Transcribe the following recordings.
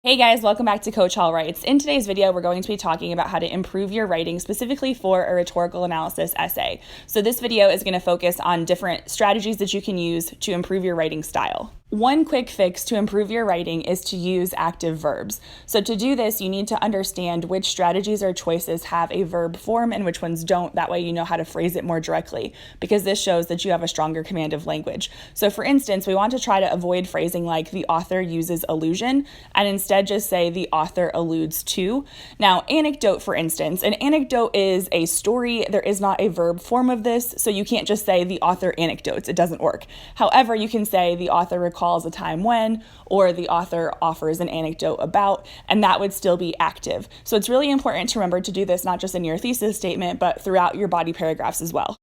Hey guys, welcome back to Coach Hall Writes. In today's video, we're going to be talking about how to improve your writing specifically for a rhetorical analysis essay. So this video is going to focus on different strategies that you can use to improve your writing style. One quick fix to improve your writing is to use active verbs. So to do this, you need to understand which strategies or choices have a verb form and which ones don't. That way you know how to phrase it more directly, because this shows that you have a stronger command of language. So for instance, we want to try to avoid phrasing like the author uses allusion and instead just say the author alludes to. Now, anecdote, for instance, an anecdote is a story. There is not a verb form of this, so you can't just say the author anecdotes. It doesn't work. However, you can say the author recalls a time when, or the author offers an anecdote about, and that would still be active. So it's really important to remember to do this not just in your thesis statement, but throughout your body paragraphs as well.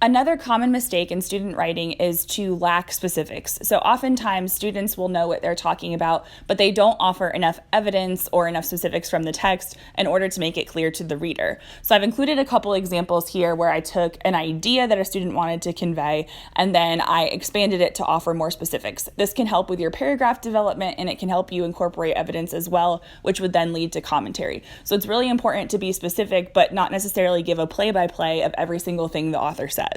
Another common mistake in student writing is to lack specifics. So oftentimes students will know what they're talking about, but they don't offer enough evidence or enough specifics from the text in order to make it clear to the reader. So I've included a couple examples here where I took an idea that a student wanted to convey and then I expanded it to offer more specifics. This can help with your paragraph development and it can help you incorporate evidence as well, which would then lead to commentary. So it's really important to be specific, but not necessarily give a play-by-play of every single thing the author says.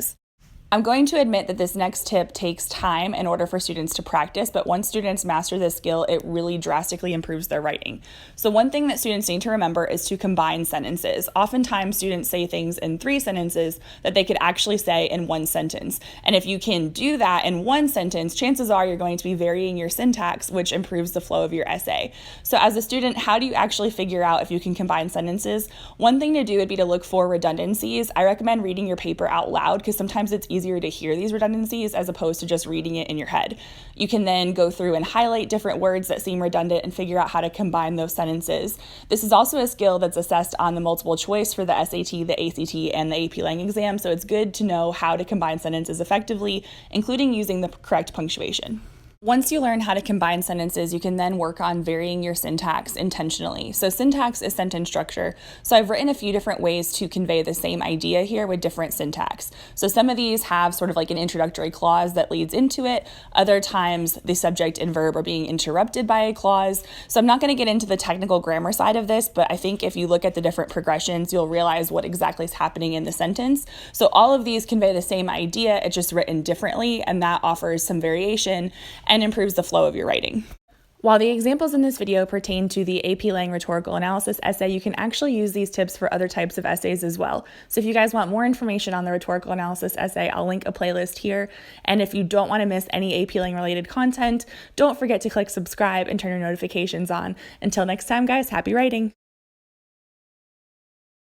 I'm going to admit that this next tip takes time in order for students to practice, but once students master this skill, it really drastically improves their writing. So one thing that students need to remember is to combine sentences. Oftentimes students say things in 3 sentences that they could actually say in 1 sentence. And if you can do that in 1 sentence, chances are you're going to be varying your syntax, which improves the flow of your essay. So as a student, how do you actually figure out if you can combine sentences? One thing to do would be to look for redundancies. I recommend reading your paper out loud because sometimes it's easier to hear these redundancies as opposed to just reading it in your head. You can then go through and highlight different words that seem redundant and figure out how to combine those sentences. This is also a skill that's assessed on the multiple choice for the SAT, the ACT, and the AP Lang exam, so it's good to know how to combine sentences effectively, including using the correct punctuation. Once you learn how to combine sentences, you can then work on varying your syntax intentionally. So syntax is sentence structure. So I've written a few different ways to convey the same idea here with different syntax. So some of these have sort of like an introductory clause that leads into it. Other times the subject and verb are being interrupted by a clause. So I'm not going to get into the technical grammar side of this, but I think if you look at the different progressions, you'll realize what exactly is happening in the sentence. So all of these convey the same idea, it's just written differently, and that offers some variation and improves the flow of your writing. While the examples in this video pertain to the AP Lang rhetorical analysis essay, you can actually use these tips for other types of essays as well. So if you guys want more information on the rhetorical analysis essay, I'll link a playlist here. And if you don't want to miss any AP Lang related content, don't forget to click subscribe and turn your notifications on. Until next time, guys, happy writing!